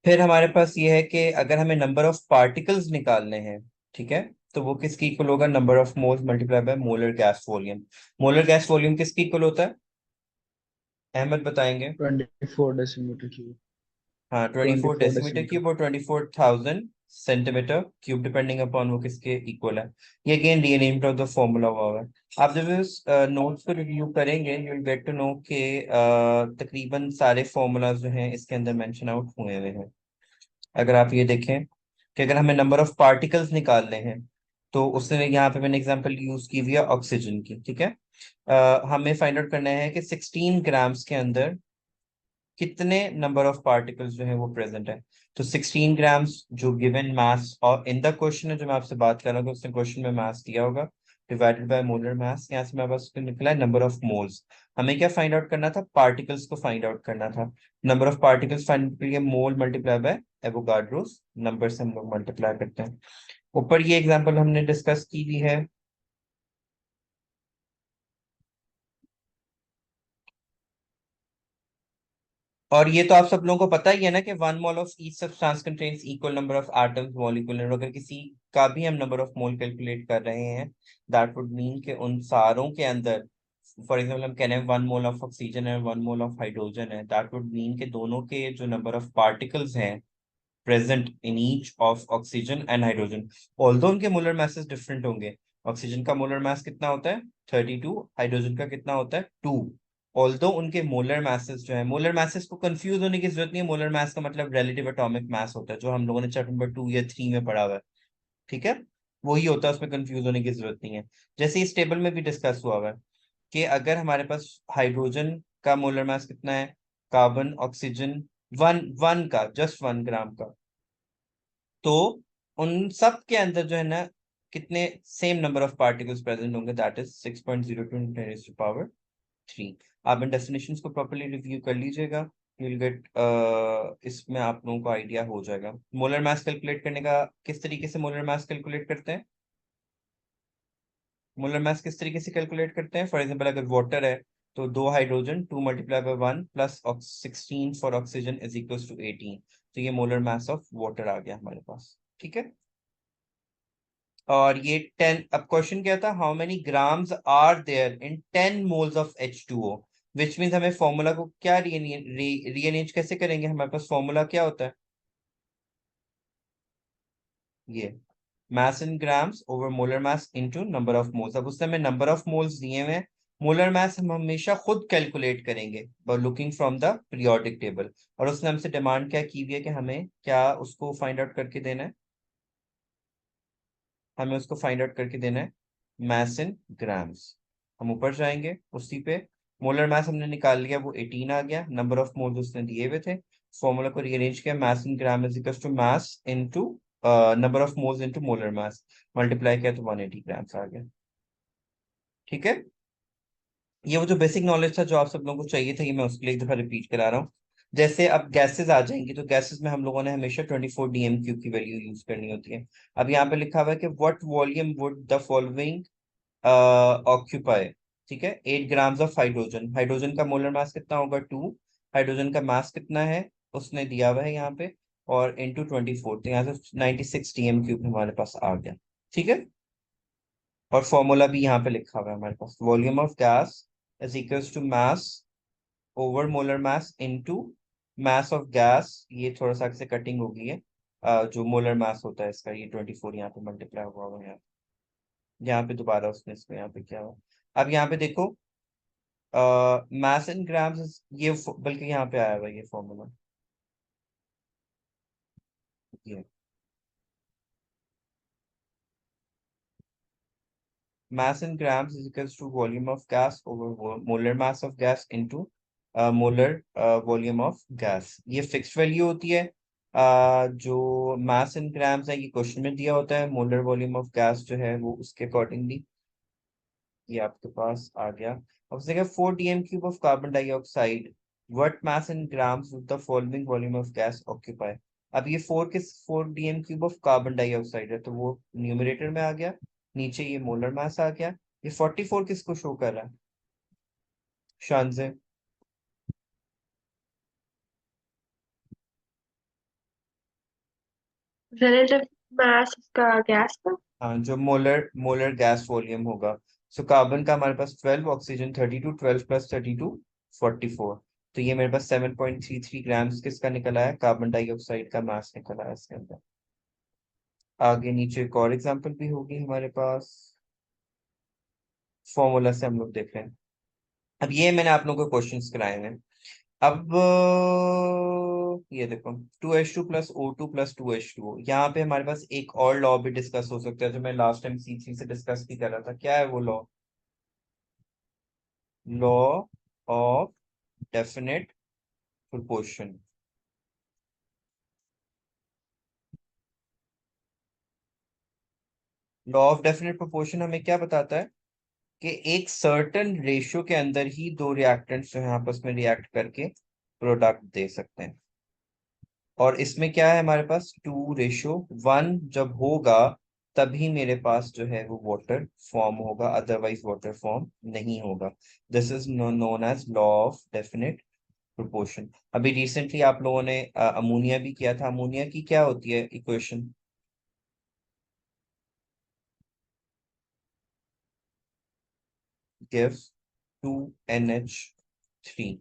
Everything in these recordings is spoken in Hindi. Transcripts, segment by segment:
फिर हमारे पास ये है कि अगर हमें नंबर ऑफ पार्टिकल्स निकालने हैं, ठीक है, तो वो किसकी इक्वल होगा? Number of moles multiply by molar gas volume. Molar gas volume किसकी इक्वल होता है? अहमद बताएंगे। 24 डेसीमीटर क्यूब। हाँ, twenty twenty four four decimetre decimetre cube और 24,000 सेंटीमीटर क्यूब, डिपेंडिंग अपॉन वो किसके इक्वल है। ये again rearrangement of the formula हुआ हुआ है। आप जब इस नोट्स को रिव्यू करेंगे you will get to know के तकरीबन सारे फॉर्मूलाज जो हैं इसके अंदर मेंशन आउट हुए हुए हैं। अगर आप ये देखें कि अगर हमें नंबर ऑफ पार्टिकल्स निकालने हैं, तो उसने यहाँ पे मैंने एग्जांपल यूज की हुई है ऑक्सीजन की, ठीक है। हमें फाइंड आउट करना है कि 16 ग्राम्स के अंदर कितने नंबर ऑफ पार्टिकल्स जो है वो प्रेजेंट है। तो 16 ग्राम्स जो गिवन मास, और इन द क्वेश्चन है जो मैं आपसे बात कर रहा हूँ, उसने क्वेश्चन में मास दिया होगा डिवाइडेड बाय मोलर मास। यहाँ से मेरे पास निकला है नंबर ऑफ मोल्स। हमें क्या फाइंड आउट करना था? पार्टिकल्स को फाइंड आउट करना था। नंबर ऑफ पार्टिकल्स फाइंड के लिए मोल मल्टीप्लाई बाय एवोगाड्रोस नंबर से हम लोग मल्टीप्लाई करते हैं। ऊपर ये एग्जांपल हमने डिस्कस की दी है। और ये तो आप सब लोगों को पता ही है ना कि 1 mole of each substance contains equal number of atoms molecule. अगर किसी का भी हम नंबर ऑफ मोल कैलकुलेट कर रहे हैं, दैट वुड मीन कि उन सारों के अंदर, फॉर एग्जाम्पल हम कह रहे हैं 1 मोल ऑफ ऑक्सीजन है, 1 मोल ऑफ हाइड्रोजन है, दैट वुड मीन कि दोनों के जो नंबर ऑफ पार्टिकल्स हैं present in each of oxygen and hydrogen, although उनके मोलर मासेस डिफरेंट होंगे। ऑक्सीजन का मोलर मास कितना होता है? 32। हाइड्रोजन का कितना होता है? 2। ऑल्दो उनके मोलर मासेस जो है, मोलर मासेस को कंफ्यूज होने की जरूरत नहीं है। मोलर मास का मतलब रिलेटिव एटॉमिक मास होता है, जो हम लोगों ने चैप्टर नंबर 2 या 3 में पढ़ा हुआ है, ठीक है। वही होता है, उसमें कंफ्यूज होने की जरूरत नहीं है। जैसे इस टेबल में भी डिस्कस हुआ हुआ है कि अगर हमारे पास हाइड्रोजन का मोलर मास कितना है, कार्बन, ऑक्सीजन, वन वन का, जस्ट 1 ग्राम का, तो उन सब के अंदर जो है ना कितने same number of particles present होंगे? दैट इज 6.02 × 10⁻³ आप इन डेफिनेशंस को प्रॉपर्ली रिव्यू कर लीजिएगा, यू विल गेट, इसमें आप लोगों को आइडिया हो जाएगा। मोलर मास कैलकुलेट करने का किस तरीके से मोलर मास कैलकुलेट करते हैं? मोलर मास किस तरीके से कैलकुलेट करते हैं? फॉर एग्जाम्पल अगर वाटर है, तो 2 hydrogen 2 × 1 plus 16 for oxygen is equal to 18। तो ये मोलर मास ऑफ वाटर आ गया हमारे पास, ठीक है। और ये 10, अब क्वेश्चन क्या था? How many grams are there in 10 moles of H2O, which means हमें फॉर्मूला को क्या रीअरेंज कैसे करेंगे? हमारे पास फॉर्मूला क्या होता है? ये mass in grams over molar mass into number of moles. अब उसने हमें नंबर ऑफ मोल्स दिए हुए हैं, मोलर मास हम हमेशा खुद कैलकुलेट करेंगे by looking from the periodic table. और उसने हमसे डिमांड क्या की हुई है कि हमें क्या उसको फाइंड आउट करके देना है? हमें उसको फाइंड आउट करके देना है मास इन ग्राम्स। हम ऊपर जाएंगे उसी पे, मोलर मास हमने निकाल लिया, वो 18 आ गया। नंबर ऑफ मोल्स उसने दिए हुए थे, फॉर्मूला को रीअरेंज किया, mass in gram is equal to mass into number of moles into molar mass, multiply किया तो 180 ग्राम्स आ गया, ठीक है। ये वो जो बेसिक नॉलेज था जो आप सब लोगों को चाहिए था, ये मैं उसके लिए एक दफा रिपीट करा रहा हूँ। जैसे अब गैसेस आ जाएंगी, तो गैसेस में हम लोगों ने हमेशा 24 DM³ की वैल्यू यूज करनी होती है। अब यहाँ पे लिखा हुआ है कि what volume would the following occupy, ठीक है। 8 ग्राम्स ऑफ हाइड्रोजन, हाइड्रोजन का मोलर मास कितना होगा? 2। हाइड्रोजन का मास कितना है उसने दिया हुआ है यहाँ पे, और इंटू 24, तो यहाँ से 96 DM³ हमारे पास आ गया, ठीक है। और फॉर्मूला भी यहाँ पे लिखा हुआ है हमारे पास, volume of gas is equals to mass over molar mass into mass of gas, ये थोड़ा सा से कटिंग हो गई है, जो मोलर मास होता है इसका, ये 24 यहाँ पे मल्टीप्लाई हुआ हुआ है, यहाँ पे दोबारा उसने इसको यहाँ पे किया हुआ। अब यहाँ पे देखो, मास इन ग्राम्स, ये बल्कि यहाँ पे आया हुआ है ये फॉर्मूला, ये mass in grams is equals to volume of gas over molar mass of gas into molar volume of gas। ये फिक्स्ड वैल्यू होती है। जो mass in grams है ये क्वेश्चन में दिया होता है, मोलर वॉल्यूम ऑफ गैस जो है वो उसके अकॉर्डिंगली ये आपके पास आ गया। अब देखिए 4 DM³ of carbon dioxide, what mass in grams with the following volume of gas occupy. अब ये 4 DM³ ऑफ कार्बन डाइऑक्साइड है, तो वो न्यूमरेटर में आ गया, नीचे ये मोलर मास आ गया। ये 44 किसको शो कर रहा है? शानजे। रिलेटिव मास का गैस का। हाँ, जो मोलर मोलर गैस वॉल्यूम होगा। सो कार्बन का हमारे पास 12, ऑक्सीजन 32, 12 प्लस 32 44। तो ये मेरे पास 7.33 ग्राम्स किसका निकला है, कार्बन डाइऑक्साइड का मास निकला है इसके अंदर। आगे नीचे एक और एग्जांपल भी होगी हमारे पास, फॉर्मूला से हम लोग देख रहे हैं। अब ये मैंने आप लोगों को क्वेश्चंस कराए हैं। अब ये देखो, 2H2 plus O2 plus 2H2O, यहाँ पे हमारे पास एक और लॉ भी डिस्कस हो सकता है जो मैं लास्ट टाइम C3 से डिस्कस भी कर रहा था। क्या है वो law? Law of definite proportion. Law of definite proportion हमें क्या बताता है कि एक सर्टेन रेशियो के अंदर ही दो रिएक्टेंट्स जो है आपस में रिएक्ट करके प्रोडक्ट दे सकते हैं। और इसमें क्या है हमारे पास, 2:1 जब होगा तभी मेरे पास जो है वो वाटर फॉर्म होगा, अदरवाइज वाटर फॉर्म नहीं होगा। This is known as law of definite proportion. अभी रिसेंटली आप लोगों ने अमोनिया भी किया था। अमोनिया की क्या होती है इक्वेशन? Gives 2NH3।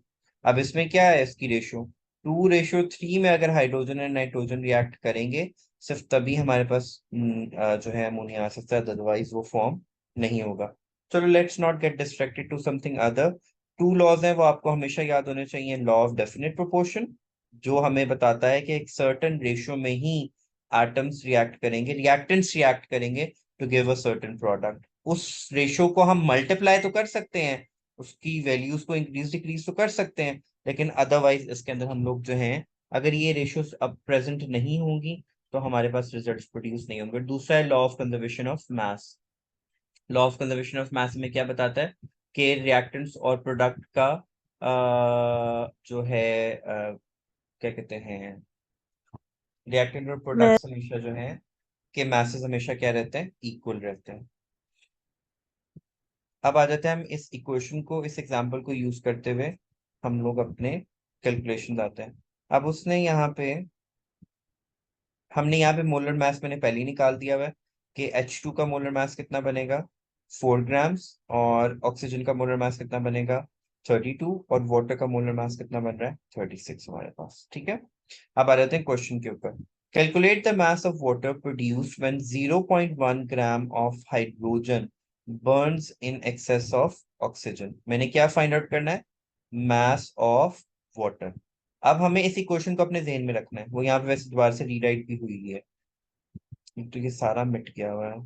अब इसमें क्या है इसकी रेशियो, 2:3 में अगर हाइड्रोजन एंड नाइट्रोजन रिएक्ट करेंगे सिर्फ तभी हमारे पास जो है अमोनिया आ सकता है, अदरवाइज वो फॉर्म नहीं होगा। चलो let's not get distracted to something other. Two laws हैं वो आपको हमेशा याद होने चाहिए। लॉ ऑफ डेफिनेट प्रोपोर्शन जो हमें बताता है कि एक सर्टेन रेशियो में ही एटम्स रिएक्ट करेंगे, रिएक्टेंट्स रिएक्ट करेंगे to give a certain product. उस रेशियो को हम मल्टीप्लाई तो कर सकते हैं, उसकी वैल्यूज को इंक्रीज डिक्रीज तो कर सकते हैं, लेकिन अदरवाइज इसके अंदर हम लोग जो हैं, अगर ये रेशियोज अब प्रेजेंट नहीं होंगी तो हमारे पास रिजल्ट्स प्रोड्यूस नहीं होंगे। दूसरा है law of conservation of mass. Law of conservation of mass में क्या बताता है कि रिएक्टेंट्स और प्रोडक्ट का जो है क्या कहते हैं, रिएक्टेंट और मैं प्रोडक्ट्स हमेशा जो है कि masses हमेशा क्या रहते हैं, इक्वल रहते हैं। अब आ जाते हैं हम इस इक्वेशन को, इस एग्जांपल को यूज करते हुए हम लोग अपने कैलकुलेशन आते हैं। अब उसने यहाँ पे, हमने यहाँ पे मोलर मास मैंने पहले ही निकाल दिया हुआ है कि H2 का मोलर मास कितना बनेगा, 4 ग्राम्स, और ऑक्सीजन का मोलर मास कितना बनेगा, 32, और वाटर का मोलर मास कितना बन रहा है, 36 हमारे पास। ठीक है, अब आ जाते हैं क्वेश्चन के ऊपर। Calculate the mass of water produced when 0.1 gram of hydrogen Burns in excess of oxygen. मैंने क्या फाइंड आउट करना है, मास ऑफ वाटर। अब हमें इसी क्वेश्चन को अपने जहन में रखना है। वो यहाँ पे वैसे दोबारा से रीराइट भी हुई है, तो ये सारा मिट गया हुआ है।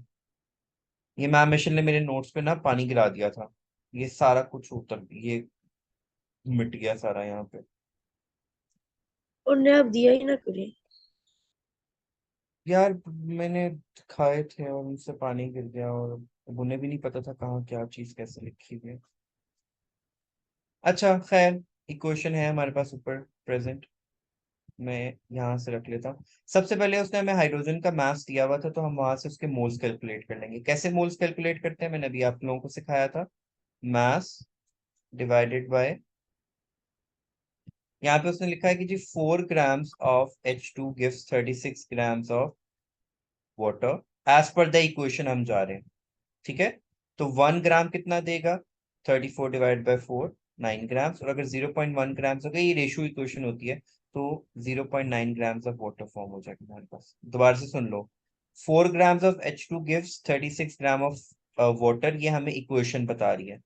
ये मैम मिशेल ने मेरे नोट्स पे ना पानी गिरा दिया था, ये सारा कुछ उतर, ये मिट गया सारा यहाँ पे। उन्हें अब दिया ही ना करें। यार मैंने खाए थे और उनसे पानी गिर गया, और अब उन्हें भी नहीं पता था कहाँ क्या चीज कैसे लिखी हुई है। अच्छा खैर, इक्वेशन है हमारे पास ऊपर प्रेजेंट, मैं यहाँ से रख लेता हूँ। सबसे पहले उसने हमें हाइड्रोजन का मास दिया हुआ था, तो हम वहां से उसके मोल्स कैलकुलेट कर लेंगे। कैसे मोल्स कैलकुलेट करते हैं मैंने अभी आप लोगों को सिखाया था, मास डिवाइडेड बाय, यहाँ पे उसने लिखा है कि जी 4 grams of H2 gives 36 grams of water, as per the equation हम जा रहे हैं। ठीक है, तो 1 ग्राम कितना देगा, 34 डिवाइड बाय 4, 9 ग्राम्स, और अगर 0.1 ग्राम्स हो गया, ये रेशियो इक्वेशन होती है, तो 0.9 ग्राम्स ऑफ वाटर फॉर्म हो जाएगा हमारे पास। दोबारा से सुन लो, 4 grams of H2 gives 36 gram of water, ये हमें इक्वेशन बता रही है।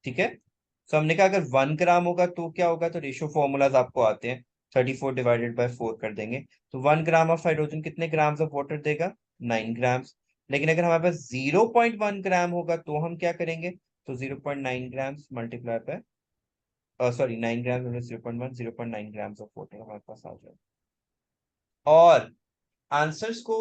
ठीक है, तो हमने कहा अगर 1 ग्राम होगा तो क्या होगा, तो रेशियो फॉर्मूलाज आपको आते हैं, 34 डिवाइडेड बाय 4 कर देंगे, तो 1 ग्राम ऑफ हाइड्रोजन कितने ग्राम्स ऑफ वाटर देगा, 9 ग्राम्स। लेकिन अगर हमारे पास 0.1 ग्राम होगा तो हम क्या करेंगे, तो 0.9 grams multiply by, sorry 9 gram 0.1, 0.9 grams of water हमारे पास आ जाएगा। और आंसर्स को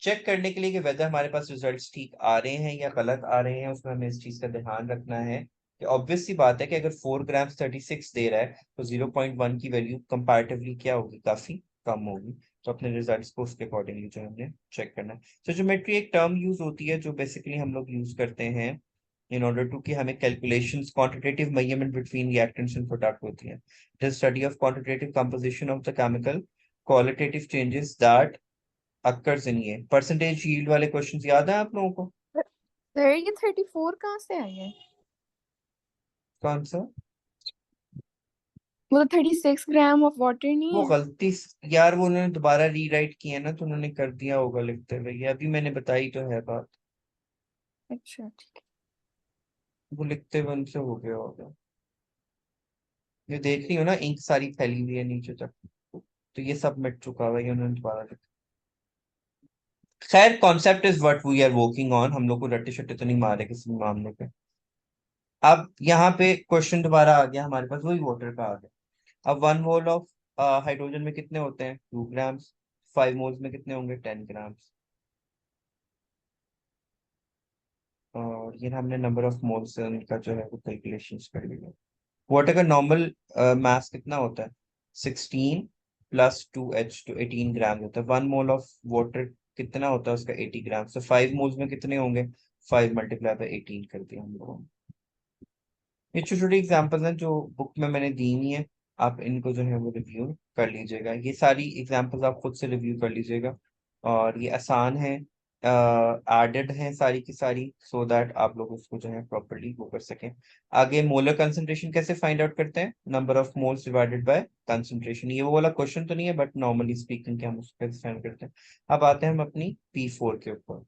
चेक करने के लिए कि वेदर हमारे पास रिजल्ट्स ठीक आ रहे हैं या गलत आ रहे हैं, उसमें हमें इस चीज का ध्यान रखना है कि ऑब्वियस सी बात है कि अगर 4 ग्राम्स 36 दे रहा है तो 0.1 की वैल्यू कंपैरेटिवली क्या होगी, काफी कम होगी। तो अपने रिजल्ट्स को उसके अकॉर्डिंगली जो है हमने चेक करना है। तो ज्योमेट्री एक टर्म यूज होती है जो बेसिकली हम लोग यूज करते हैं इन ऑर्डर टू कि हमें calculations, quantitative measurement between reactants and product होती है। Study of quantitative composition of the chemical, qualitative changes that occur से नहीं है। परसेंटेज यील्ड वाले क्वेश्चंस याद है आप लोगों को? सर ये 34 कहाँ से आई है? कौन सा? वो तो 36 ग्राम ऑफ वाटर नहीं वो है? गलती यार, वो उन्होंने दोबारा रीराइट किया ना, तो उन्होंने कर दिया होगा लिखते हुए। ये अभी मैंने बताई तो है बात, अच्छा ठीक है। वो लिखते हुए उनसे हो गया होगा। ये देख रही हो ना, इंक सारी फैली हुई है नीचे तक, तो ये सब मिट चुका हुआ है, ये उन्होंने दोबारा लिखा। खैर, concept is what we are working on. हम लोग को रट्टे शट्टे तो नहीं मारे किसी भी मामले पे। अब यहाँ पे क्वेश्चन दोबारा आ गया हमारे पास, वही वाटर का आ गया। अब 1 मोल ऑफ हाइड्रोजन में कितने होते हैं? 2 ग्राम्स। 5 मोल्स में कितने होंगे? 10 ग्राम्स। और ये हमने नंबर ऑफ मोल्स से उनका जो है वो कैलकुलेशन कर लिया। वाटर का नॉर्मल मास कितना होता है? 16 प्लस 2H तो 18 ग्राम होता है। 1 मोल ऑफ वाटर कितना होता है उसका? 80 ग्राम। तो 5 मोल्स में कितने होंगे? 5 मल्टीप्लाई बाई 18 कर दिया हम लोगों ने। ये छोटी छोटी एग्जाम्पल्स हैं जो बुक में मैंने दी नहीं है, आप इनको जो है वो रिव्यू कर लीजिएगा। ये सारी एग्जाम्पल्स आप खुद से रिव्यू कर लीजिएगा, और ये आसान है, एडेड है सारी की सारी, सो दैट आप लोग उसको जो है प्रॉपरली वो कर सकें। आगे मोलर कंसंट्रेशन कैसे फाइंड आउट करते हैं? Number of moles divided by concentration. ये वो वाला क्वेश्चन तो नहीं है, बट नॉर्मली स्पीकिंग के हम उसको कैसे फाइंड करते हैं। अब आते हैं हम अपनी P4 के ऊपर।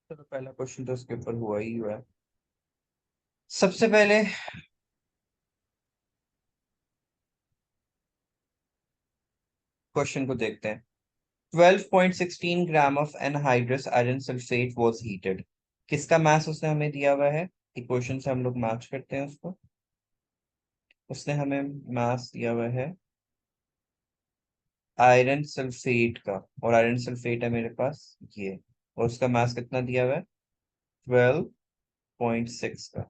चलो, पहला क्वेश्चन तो उसके ऊपर हुआ ही हुआ है। सबसे पहले क्वेश्चन को देखते हैं। 12.16 gram of anhydrous iron sulphate was heated. किसका मास उसने हमें दिया हुआ है? इक्वेशन से हम लोग मैच करते हैं उसको। उसने हमें मास दिया हुआ है आयरन सल्फेट का, और आयरन सल्फेट है मेरे पास ये, और उसका मास कितना दिया हुआ है? 12.6 का।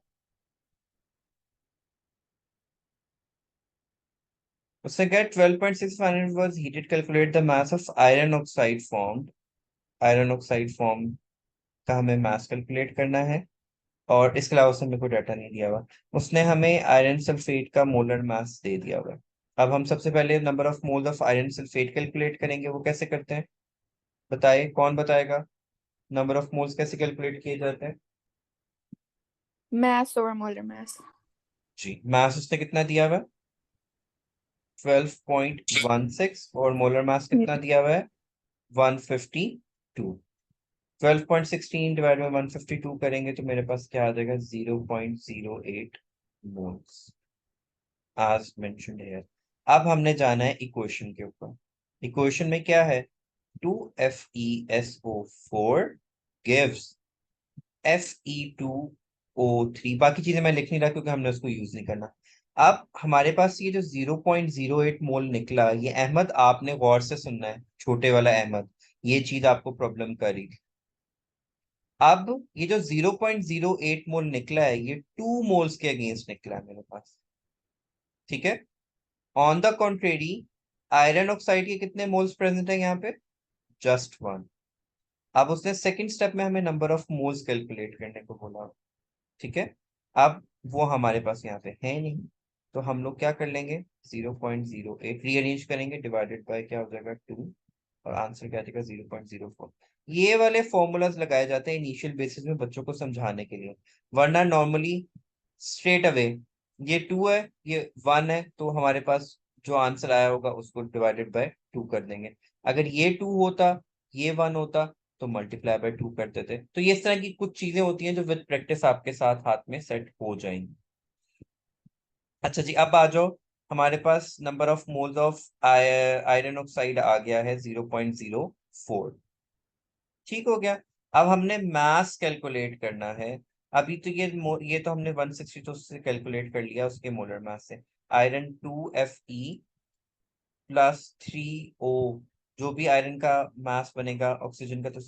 उसने कहा 12.6 was heated, calculate the mass of iron oxide formed। Iron oxide form का हमें मास कैलकुलेट करना है, और इसके अलावा उसने मेरे को डाटा नहीं दिया हुआ। उसने हमें आयरन सल्फेट का मोलर मास दे दिया हुआ है। अब हम सबसे पहले number of moles of iron sulphate calculate करेंगे। वो कैसे करते हैं बताइए, कौन बताएगा? नंबर ऑफ मोल्स कैसे कैलकुलेट किए जाते हैं? मास ओवर मोलर मास। जी, मास उसने कितना दिया हुआ है? 12.16, और मोलर मास कितना दिया हुआ है? 152। 12.16 डिवाइड बाई 152 करेंगे तो मेरे पास क्या आ जाएगा? 0.08 मोल्स, as mentioned here। अब हमने जाना है इक्वेशन के ऊपर। इक्वेशन में क्या है? 2FeSO4 gives Fe2O3। बाकी चीजें मैं लिख नहीं रहा क्योंकि हमने उसको यूज नहीं करना। अब हमारे पास ये जो 0.08 मोल निकला, ये अहमद आपने गौर से सुनना है, छोटे वाला अहमद, ये चीज आपको प्रॉब्लम करी। अब ये जो 0.08 मोल निकला है, ये 2 मोल्स के अगेंस्ट निकला है मेरे पास, ठीक है। On the contrary, iron oxide के कितने मोल्स प्रेजेंट है यहाँ पे? जस्ट 1। अब उसने सेकंड स्टेप में हमें नंबर ऑफ मोल्स कैलकुलेट करने को बोला, ठीक है। अब वो हमारे पास यहाँ पे है नहीं, तो हम लोग क्या कर लेंगे? 0.08 रीअरेंज करेंगे, डिवाइडेड बाय क्या हो जाएगा? 2, और आंसर क्या आ जाएगा? 0.04। ये वाले फॉर्मूलाज लगाए जाते हैं इनिशियल बेसिस में बच्चों को समझाने के लिए, वरना नॉर्मली स्ट्रेट अवे ये 2 है, ये 1 है, तो हमारे पास जो आंसर आया होगा उसको डिवाइडेड बाय 2 कर देंगे। अगर ये 2 होता, ये 1 होता, तो मल्टीप्लाई बाय 2 करते थे। तो ये इस तरह की कुछ चीजें होती हैं जो विद प्रैक्टिस आपके साथ हाथ में सेट हो जाएंगी। अच्छा जी, अब आ जाओ। हमारे पास number of moles of iron oxide आ गया है 0.04, ठीक हो गया। अब हमने मास कैलकुलेट करना है। अभी तो ये तो हमने 162 से कैलकुलेट कर लिया उसके मोलर मास से। आयरन 2Fe प्लस 3O, जो भी आयरन का मास बनेगा ऑक्सीजन का तो